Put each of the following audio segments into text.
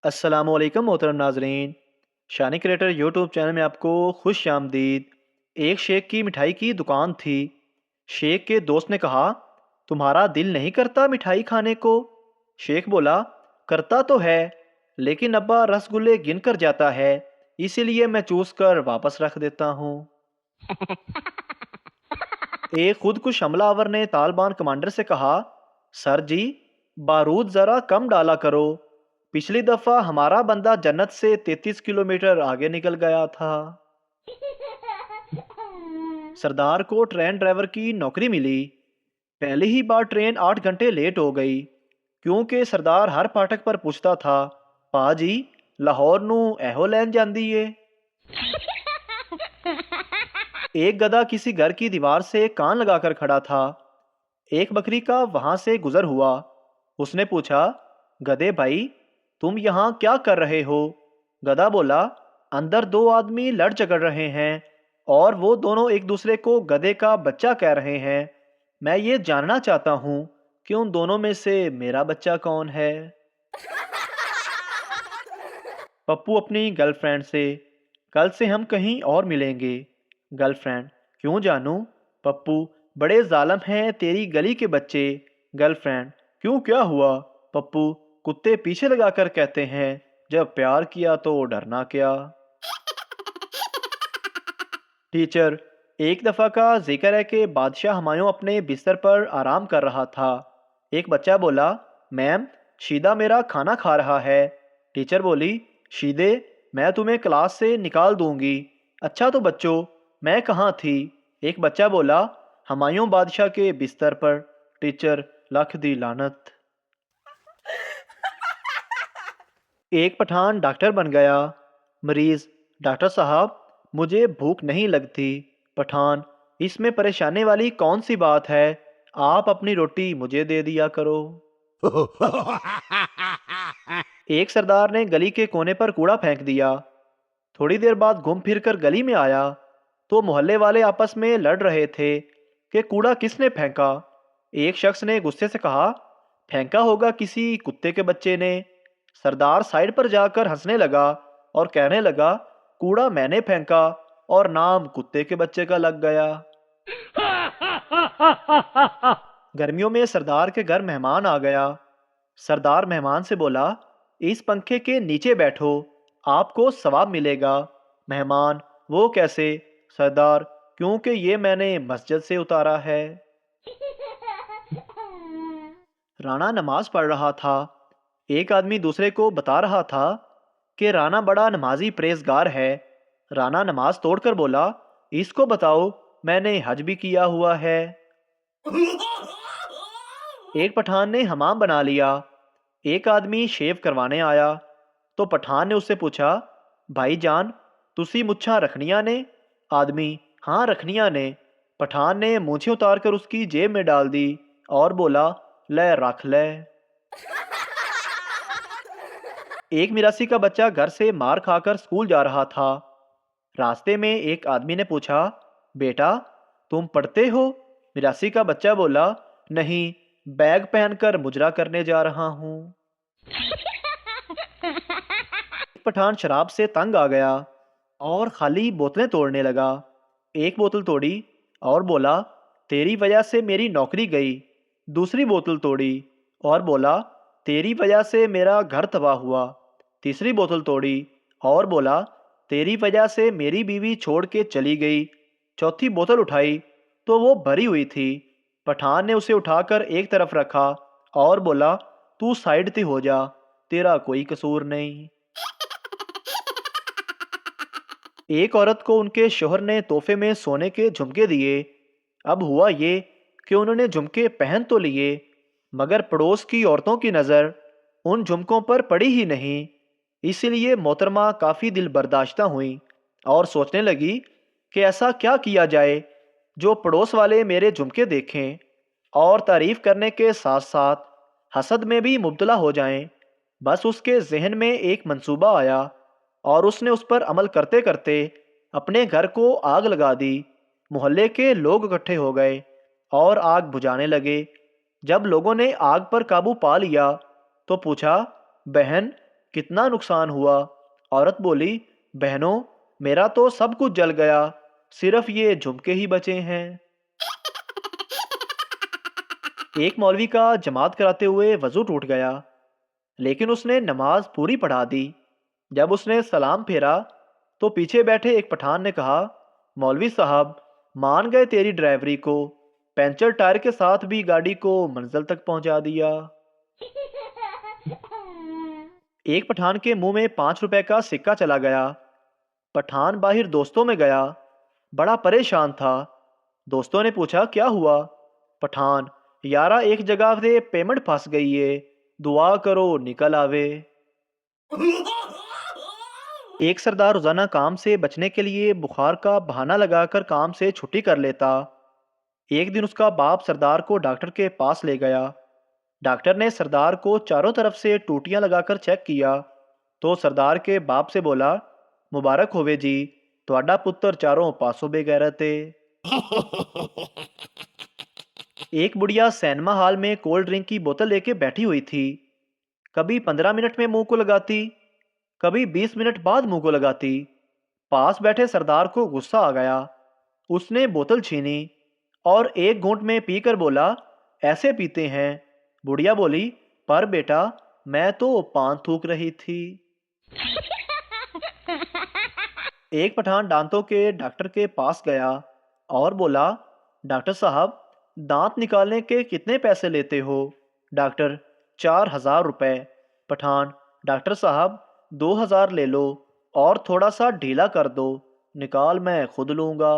अस्सलाम वालेकुम मोहतरम नाजरीन। शानी क्रिएटर यूट्यूब चैनल में आपको खुश आमदीद। एक शेख की मिठाई की दुकान थी। शेख के दोस्त ने कहा, तुम्हारा दिल नहीं करता मिठाई खाने को? शेख बोला, करता तो है, लेकिन अब्बा रसगुल्ले गिन कर जाता है, इसीलिए मैं चूस कर वापस रख देता हूँ। एक खुदकुश हमलावर ने तालिबान कमांडर से कहा, सर जी, बारूद ज़रा कम डाला करो। पिछली दफ़ा हमारा बंदा जन्नत से 33 किलोमीटर आगे निकल गया था। सरदार को ट्रेन ड्राइवर की नौकरी मिली। पहली ही बार ट्रेन 8 घंटे लेट हो गई, क्योंकि सरदार हर फाटक पर पूछता था, पाजी, लाहौर नू एहो लैन जांदी है। एक गधा किसी घर की दीवार से कान लगाकर खड़ा था। एक बकरी का वहां से गुजर हुआ। उसने पूछा, गधे भाई, तुम यहाँ क्या कर रहे हो? गधा बोला, अंदर दो आदमी लड़ झगड़ रहे हैं और वो दोनों एक दूसरे को गधे का बच्चा कह रहे हैं। मैं ये जानना चाहता हूँ कि उन दोनों में से मेरा बच्चा कौन है। पप्पू अपनी गर्लफ्रेंड से, कल से हम कहीं और मिलेंगे। गर्लफ्रेंड, क्यों जानू? पप्पू, बड़े जालिम हैं तेरी गली के बच्चे। गर्लफ्रेंड, क्यों, क्या हुआ? पप्पू, कुत्ते पीछे लगाकर कहते हैं, जब प्यार किया तो डरना क्या। टीचर, एक दफ़ा का जिक्र है कि बादशाह हुमायूं अपने बिस्तर पर आराम कर रहा था। एक बच्चा बोला, मैम, शीदा मेरा खाना खा रहा है। टीचर बोली, शीदे, मैं तुम्हें क्लास से निकाल दूंगी। अच्छा तो बच्चों, मैं कहाँ थी? एक बच्चा बोला, हुमायूं बादशाह के बिस्तर पर। टीचर, लख दी लानत। एक पठान डॉक्टर बन गया। मरीज, डॉक्टर साहब, मुझे भूख नहीं लगती। पठान, इसमें परेशानी वाली कौन सी बात है? आप अपनी रोटी मुझे दे दिया करो। एक सरदार ने गली के कोने पर कूड़ा फेंक दिया। थोड़ी देर बाद घूम फिर कर गली में आया तो मोहल्ले वाले आपस में लड़ रहे थे कि कूड़ा किसने फेंका। एक शख्स ने गुस्से से कहा, फेंका होगा किसी कुत्ते के बच्चे ने। सरदार साइड पर जाकर हंसने लगा और कहने लगा, कूड़ा मैंने फेंका और नाम कुत्ते के बच्चे का लग गया। गर्मियों में सरदार के घर मेहमान आ गया। सरदार मेहमान से बोला, इस पंखे के नीचे बैठो, आपको सवाब मिलेगा। मेहमान, वो कैसे? सरदार, क्योंकि ये मैंने मस्जिद से उतारा है। राणा नमाज पढ़ रहा था। एक आदमी दूसरे को बता रहा था कि राणा बड़ा नमाजी परहेजगार है। राणा नमाज तोड़कर बोला, इसको बताओ, मैंने हज भी किया हुआ है। एक पठान ने हमाम बना लिया। एक आदमी शेव करवाने आया तो पठान ने उससे पूछा, भाई जान, तुसी मुच्छां रखनिया ने? आदमी, हाँ रखनिया ने। पठान ने मूछें उतार कर उसकी जेब में डाल दी और बोला, ले रख ले। एक मिरासी का बच्चा घर से मार खाकर स्कूल जा रहा था। रास्ते में एक आदमी ने पूछा, बेटा, तुम पढ़ते हो? मिरासी का बच्चा बोला, नहीं, बैग पहनकर मुजरा करने जा रहा हूँ। पठान शराब से तंग आ गया और खाली बोतलें तोड़ने लगा। एक बोतल तोड़ी और बोला, तेरी वजह से मेरी नौकरी गई। दूसरी बोतल तोड़ी और बोला, तेरी वजह से मेरा घर तबाह हुआ। तीसरी बोतल तोड़ी और बोला, तेरी वजह से मेरी बीवी छोड़ के चली गई। चौथी बोतल उठाई तो वो भरी हुई थी। पठान ने उसे उठाकर एक तरफ रखा और बोला, तू साइड ते हो जा, तेरा कोई कसूर नहीं। एक औरत को उनके शोहर ने तोहफे में सोने के झुमके दिए। अब हुआ ये कि उन्होंने झुमके पहन तो लिए, मगर पड़ोस की औरतों की नज़र उन झुमकों पर पड़ी ही नहीं। इसीलिए मोहतरमा काफ़ी दिल बर्दाश्ता हुई और सोचने लगी कि ऐसा क्या किया जाए जो पड़ोस वाले मेरे झुमके देखें और तारीफ करने के साथ साथ हसद में भी मुब्तला हो जाएं। बस उसके जहन में एक मंसूबा आया और उसने उस पर अमल करते करते अपने घर को आग लगा दी। मोहल्ले के लोग इकट्ठे हो गए और आग बुझाने लगे। जब लोगों ने आग पर काबू पा लिया तो पूछा, बहन, کتنا نقصان ہوا؟ عورت بولی، بہنوں میرا تو سب کچھ جل گیا، صرف یہ جھمکے ہی بچے ہیں۔ ایک مولوی کا جماعت کراتے ہوئے وضو ٹوٹ گیا، لیکن اس نے نماز پوری پڑھا دی۔ جب اس نے سلام پھیرا تو پیچھے بیٹھے ایک پٹھان نے کہا، مولوی صاحب مان گئے تیری ڈرائیوری کو، پنچر ٹائر کے ساتھ بھی گاڑی کو منزل تک پہنچا دیا۔ ایک پٹھان کے منہ میں 5 روپے کا سکہ چلا گیا۔ پٹھان باہر دوستوں میں گیا، بڑا پریشان تھا۔ دوستوں نے پوچھا، کیا ہوا؟ پٹھان، یارا ایک جگہ سے پیمنٹ پھنس گئی ہے، دعا کرو نکل آوے۔ ایک سردار روزانہ کام سے بچنے کے لیے بخار کا بہانہ لگا کر کام سے چھٹی کر لیتا۔ ایک دن اس کا باپ سردار کو ڈاکٹر کے پاس لے گیا۔ ڈاکٹر نے سردار کو چاروں طرف سے ٹوٹیاں لگا کر چیک کیا تو سردار کے باپ سے بولا، مبارک ہوئے جی، تہاڈا پتر چاروں پاسوں بے غیرت ہے۔ ایک بڑھیا سینما ہال میں کولڈ ڈرنک کی بوتل لے کے بیٹھی ہوئی تھی، کبھی 15 منٹ میں منہ کو لگاتی، کبھی 20 منٹ بعد منہ کو لگاتی۔ پاس بیٹھے سردار کو غصہ آ گیا، اس نے بوتل چھینی اور ایک گھونٹ میں پی کر بولا، ایسے پیتے ہیں؟ بڑھیا بولی، پر بیٹا میں تو پان تھوک رہی تھی۔ ایک پٹھان دانتوں کے ڈاکٹر کے پاس گیا اور بولا، ڈاکٹر صاحب دانت نکالنے کے کتنے پیسے لیتے ہو؟ ڈاکٹر، 4000 روپے۔ پٹھان، ڈاکٹر صاحب 2000 لے لو اور تھوڑا سا ڈھیلا کر دو، نکال میں خود لوں گا۔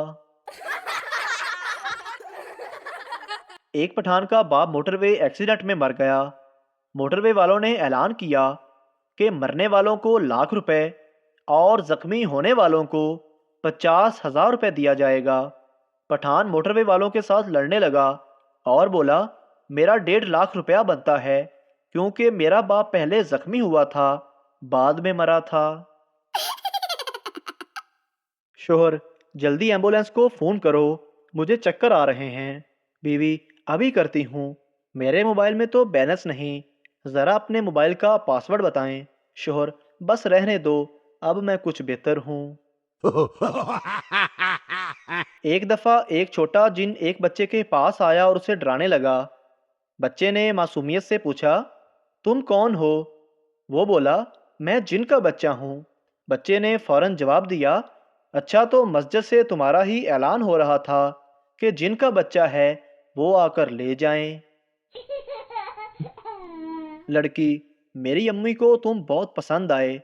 ایک پٹھان کا باپ موٹر وے ایکسیڈنٹ میں مر گیا۔ موٹر وے والوں نے اعلان کیا کہ مرنے والوں کو 1,00,000 روپے اور زخمی ہونے والوں کو 50,000 روپے دیا جائے گا۔ پٹھان موٹر وے والوں کے ساتھ لڑنے لگا اور بولا، میرا 1.5 لاکھ بنتا ہے کیونکہ میرا باپ پہلے زخمی ہوا تھا، بعد میں مرا تھا۔ شوہر، جلدی ایمبولینس کو فون کرو، مجھے چکر آ رہے ہیں۔ بیوی، ابھی کرتی ہوں، میرے موبائل میں تو بیلنس نہیں، ذرا اپنے موبائل کا پاسورڈ بتائیں۔ شوہر، بس رہنے دو، اب میں کچھ بہتر ہوں۔ ایک دفعہ ایک چھوٹا جن ایک بچے کے پاس آیا اور اسے ڈرانے لگا۔ بچے نے معصومیت سے پوچھا، تم کون ہو؟ وہ بولا، میں جن کا بچہ ہوں۔ بچے نے فوراً جواب دیا، اچھا تو مسجد سے تمہارا ہی اعلان ہو رہا تھا کہ جن کا بچہ ہے وہ آ کر لے جائیں۔ لڑکی، میری امی کو تم بہت پسند آئے۔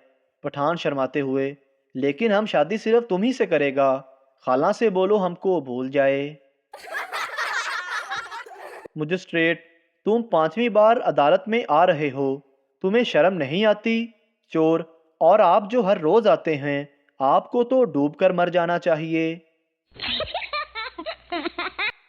پٹھان شرماتے ہوئے، لیکن ہم شادی صرف تم ہی سے کرے گا، خالہ سے بولو ہم کو بھول جائے۔ مجسٹریٹ، تم 5ویں بار عدالت میں آ رہے ہو، تمہیں شرم نہیں آتی؟ چور، اور آپ جو ہر روز آتے ہیں، آپ کو تو ڈوب کر مر جانا چاہیے۔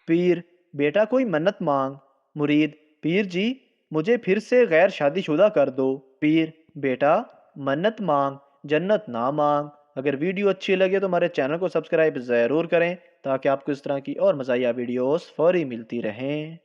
پیر، بیٹا کوئی منت مانگ۔ مرید، پیر جی مجھے پھر سے غیر شادی شدہ کر دو۔ پیر، بیٹا منت مانگ، جنت نہ مانگ۔ اگر ویڈیو اچھی لگے تو ہمارے چینل کو سبسکرائب ضرور کریں تاکہ آپ کو اس طرح کی اور مزاحیہ ویڈیوز فوری ملتی رہیں۔